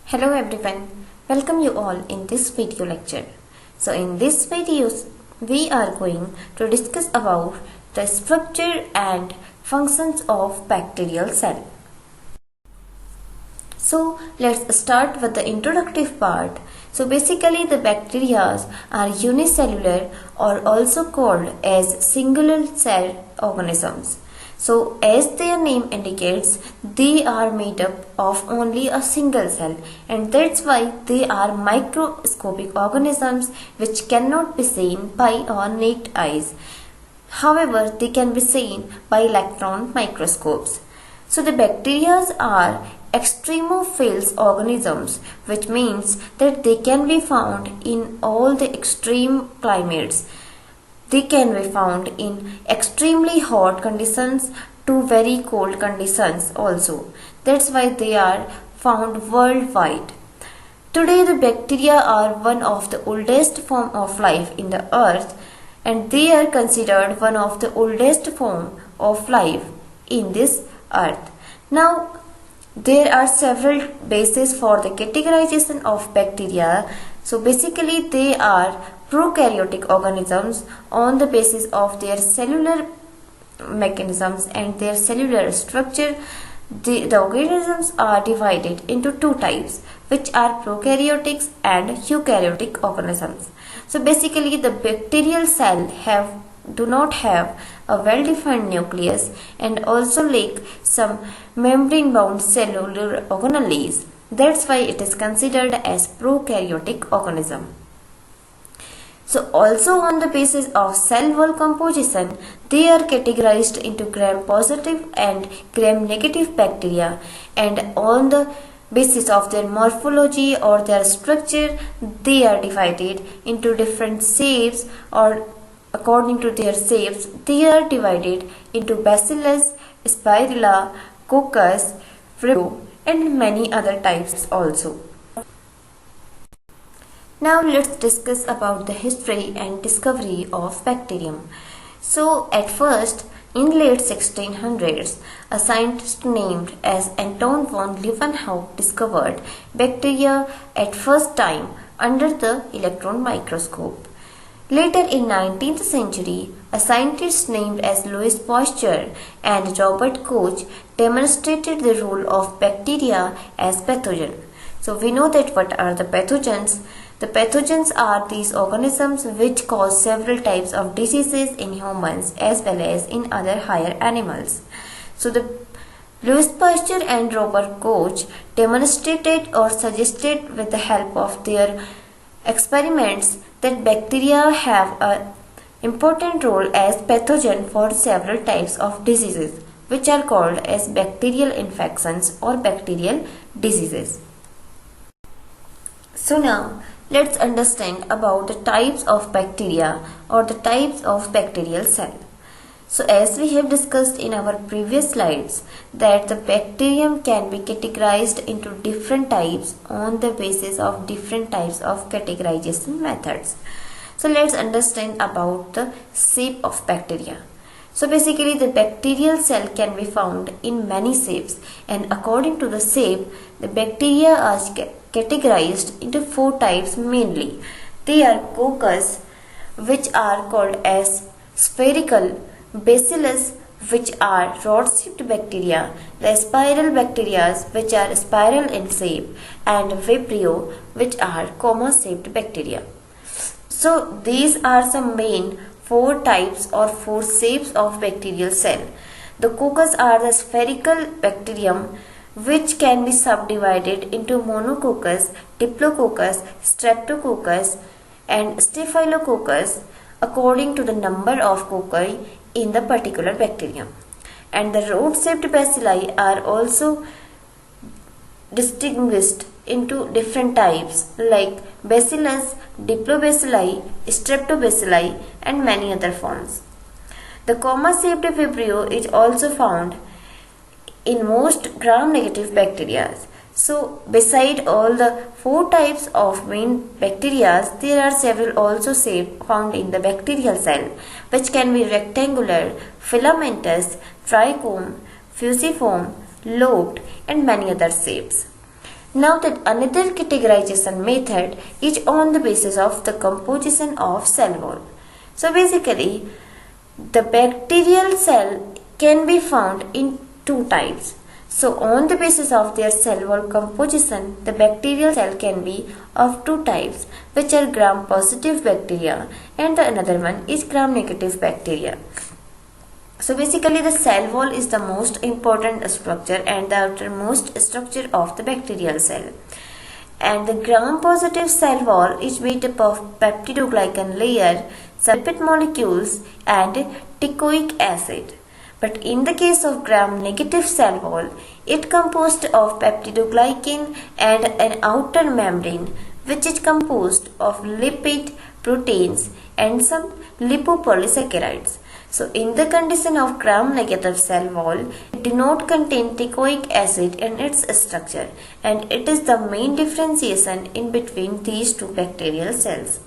Hello everyone, welcome you all in this video lecture. So in this video we are going to discuss about the structure and functions of bacterial cell. So let's start with the introductive part. So basically the bacteria are unicellular or also called as single cell organisms. So as their name indicates, they are made up of only a single cell, and that's why they are microscopic organisms which cannot be seen by our naked eyes. However, they can be seen by electron microscopes. So the bacteria are extremophile organisms, which means that they can be found in all the extreme climates. They can be found in extremely hot conditions to very cold conditions also. That's why they are found worldwide. Today the bacteria are one of the oldest form of life in the earth, and they are considered one of the oldest form of life in this earth. Now there are several bases for the categorization of bacteria. So basically they are prokaryotic organisms on the basis of their cellular mechanisms and their cellular structure. The organisms are divided into two types, which are prokaryotic and eukaryotic organisms. So basically the bacterial cell do not have a well-defined nucleus and also lack some membrane-bound cellular organelles. That's why it is considered as prokaryotic organism. So also on the basis of cell wall composition, they are categorized into gram-positive and gram-negative bacteria, and on the basis of their morphology or their structure, they are divided into different shapes, or according to their shapes, they are divided into Bacillus, Spirilla, Coccus, Vibrio, and many other types also. Now let's discuss about the history and discovery of bacterium. So at first, in late 1600s, a scientist named as Anton von Leeuwenhoek discovered bacteria at first time under the electron microscope. Later in 19th century, a scientist named as Louis Pasteur and Robert Koch demonstrated the role of bacteria as pathogen. So we know that what are the pathogens? The pathogens are these organisms which cause several types of diseases in humans as well as in other higher animals. So the Louis Pasteur and Robert Koch demonstrated or suggested with the help of their experiments that bacteria have an important role as pathogen for several types of diseases, which are called as bacterial infections or bacterial diseases. So now let's understand about the types of bacteria or the types of bacterial cell. So as we have discussed in our previous slides, that the bacterium can be categorized into different types on the basis of different types of categorization methods. So let's understand about the shape of bacteria. So basically the bacterial cell can be found in many shapes, and according to the shape, the bacteria are categorized into four types mainly. They are coccus, which are called as spherical, Bacillus, which are rod-shaped bacteria, the spiral bacteria, which are spiral in shape, and Vibrio, which are comma-shaped bacteria. So these are some main four types or four shapes of bacterial cell. The coccus are the spherical bacterium, which can be subdivided into monococcus, diplococcus, streptococcus, and staphylococcus according to the number of cocci in the particular bacterium. And the rod-shaped bacilli are also distinguished into different types like Bacillus, Diplobacilli, Streptobacilli, and many other forms. The comma-shaped Vibrio is also found in most gram-negative bacteria. So beside all the four types of main bacteria, there are several also found in the bacterial cell, which can be rectangular, filamentous, trichome, fusiform, lobed, and many other shapes. Now that another categorization method is on the basis of the composition of cell wall. So basically, the bacterial cell can be found in two types. So on the basis of their cell wall composition, the bacterial cell can be of two types, which are gram-positive bacteria and the another one is gram-negative bacteria. So basically the cell wall is the most important structure and the outermost structure of the bacterial cell. And the gram-positive cell wall is made up of peptidoglycan layer, some lipid molecules and teichoic acid. But in the case of gram-negative cell wall, it composed of peptidoglycan and an outer membrane which is composed of lipid, proteins and some lipopolysaccharides. So in the condition of gram-negative cell wall, it do not contain teichoic acid in its structure and it is the main differentiation in between these two bacterial cells.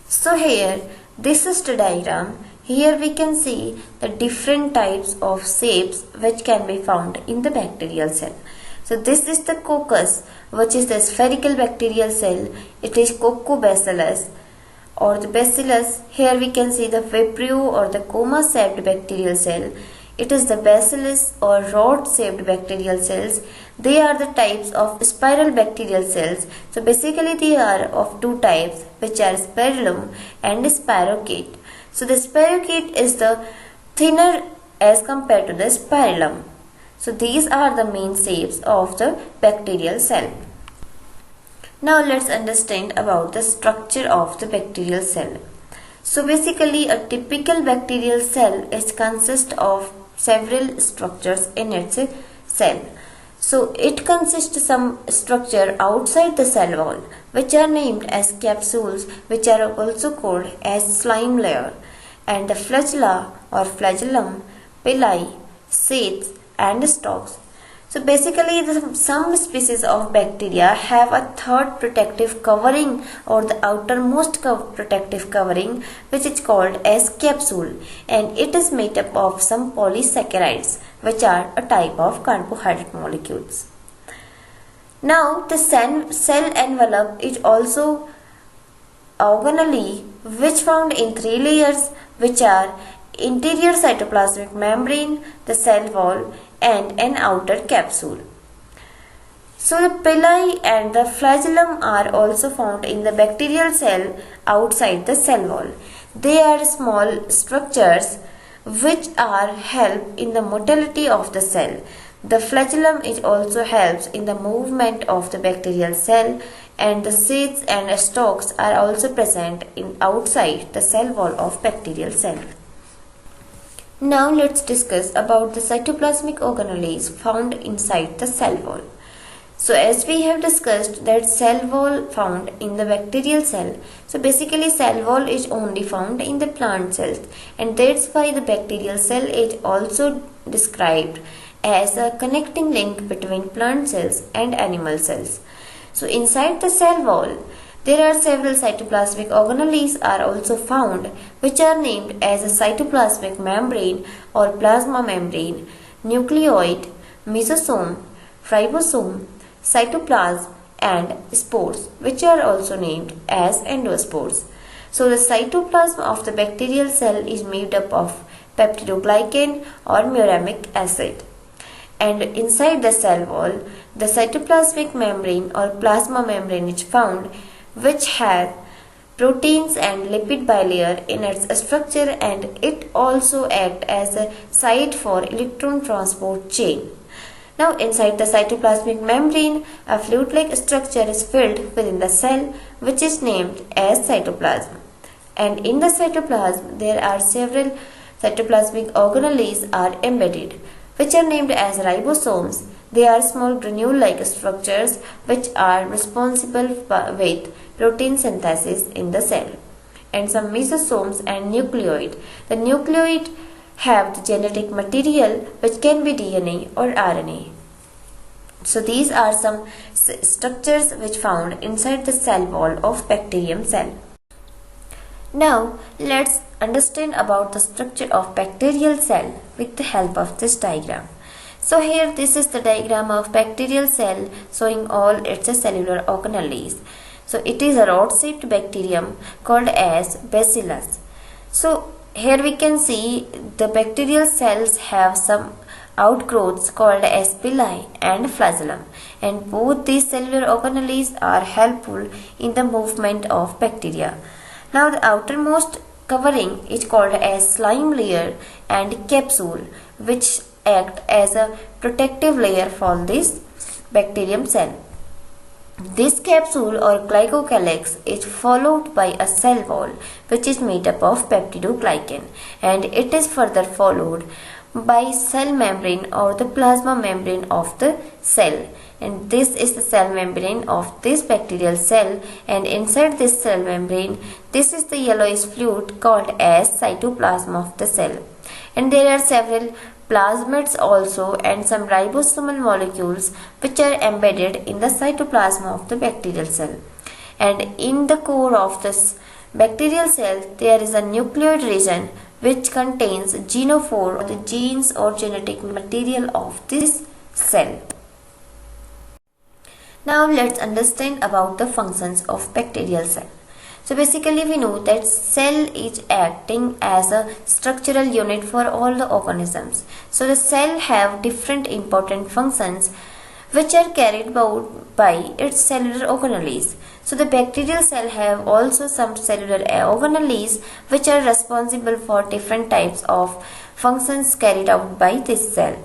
So here, this is the diagram. Here we can see the different types of shapes which can be found in the bacterial cell. So this is the coccus, which is the spherical bacterial cell. It is Coccobacillus or the bacillus. Here we can see the vibrio or the coma-shaped bacterial cell. It is the bacillus or rod-shaped bacterial cells. They are the types of spiral bacterial cells. So basically they are of two types, which are spirillum and spirochete. So the spirochete is the thinner as compared to the spirillum. So these are the main shapes of the bacterial cell. Now let's understand about the structure of the bacterial cell. So basically a typical bacterial cell is consists of several structures in its cell. So it consists of some structure outside the cell wall, which are named as capsules, which are also called as slime layer, and the flagella or flagellum, pili, sheaths and stalks. So basically some species of bacteria have a third protective covering or the outermost protective covering, which is called as capsule, and it is made up of some polysaccharides, which are a type of carbohydrate molecules. Now the cell envelope is also organelle, which found in three layers, which are interior cytoplasmic membrane, the cell wall and an outer capsule. So the pili and the flagellum are also found in the bacterial cell outside the cell wall. They are small structures which are help in the motility of the cell. The flagellum is also helps in the movement of the bacterial cell, and the sheaths and stalks are also present in outside the cell wall of bacterial cell. Now let's discuss about the cytoplasmic organelles found inside the cell wall. So as we have discussed that cell wall found in the bacterial cell, so basically cell wall is only found in the plant cells, and that's why the bacterial cell is also described as a connecting link between plant cells and animal cells. So inside the cell wall, there are several cytoplasmic organelles are also found, which are named as a cytoplasmic membrane or plasma membrane, nucleoid, mesosome, ribosome, cytoplasm and spores, which are also named as endospores. So the cytoplasm of the bacterial cell is made up of peptidoglycan or muramic acid. And inside the cell wall, the cytoplasmic membrane or plasma membrane is found, which has proteins and lipid bilayer in its structure, and it also acts as a site for electron transport chain. Now inside the cytoplasmic membrane, a fluid-like structure is filled within the cell, which is named as cytoplasm. And in the cytoplasm, there are several cytoplasmic organelles are embedded, which are named as ribosomes. They are small granule-like structures which are responsible with protein synthesis in the cell. And some mesosomes and nucleoid. The nucleoid have the genetic material which can be DNA or RNA. So these are some structures which found inside the cell wall of bacterium cell. Now let's understand about the structure of bacterial cell with the help of this diagram. So here this is the diagram of bacterial cell showing all its cellular organelles. So it is a rod-shaped bacterium called as bacillus. So here we can see the bacterial cells have some outgrowths called as villi and flagellum, and both these cellular organelles are helpful in the movement of bacteria. Now the outermost covering is called as slime layer and capsule, which act as a protective layer for this bacterium cell. This capsule or glycocalyx is followed by a cell wall which is made up of peptidoglycan, and it is further followed by cell membrane or the plasma membrane of the cell, and this is the cell membrane of this bacterial cell, and inside this cell membrane this is the yellowish fluid called as cytoplasm of the cell, and there are several plasmids also and some ribosomal molecules which are embedded in the cytoplasm of the bacterial cell. And in the core of this bacterial cell there is a nucleoid region which contains genophore, the genes or genetic material of this cell. Now let's understand about the functions of bacterial cell. So basically we know that cell is acting as a structural unit for all the organisms. So the cell have different important functions which are carried out by its cellular organelles. So the bacterial cell have also some cellular organelles which are responsible for different types of functions carried out by this cell.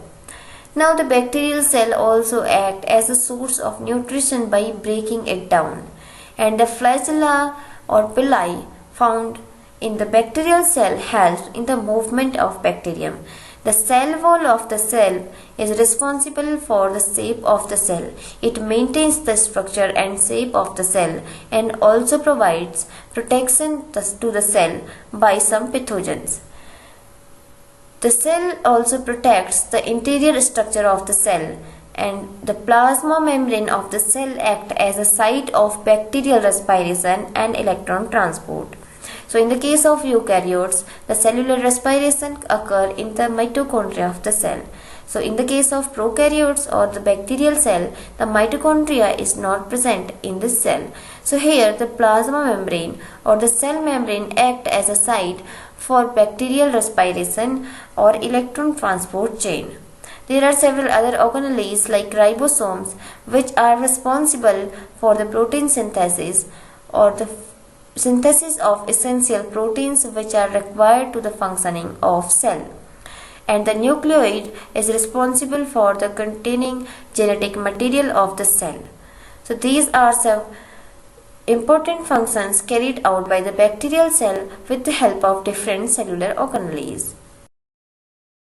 Now the bacterial cell also act as a source of nutrition by breaking it down, and the flagella or villi found in the bacterial cell helps in the movement of bacterium. The cell wall of the cell is responsible for the shape of the cell. It maintains the structure and shape of the cell and also provides protection to the cell by some pathogens. The cell also protects the interior structure of the cell, and the plasma membrane of the cell act as a site of bacterial respiration and electron transport. So in the case of eukaryotes, the cellular respiration occur in the mitochondria of the cell. So in the case of prokaryotes or the bacterial cell, the mitochondria is not present in this cell. So here the plasma membrane or the cell membrane act as a site for bacterial respiration or electron transport chain. There are several other organelles like ribosomes which are responsible for the protein synthesis or the synthesis of essential proteins which are required to the functioning of cell. And the nucleoid is responsible for the containing genetic material of the cell. So these are some important functions carried out by the bacterial cell with the help of different cellular organelles.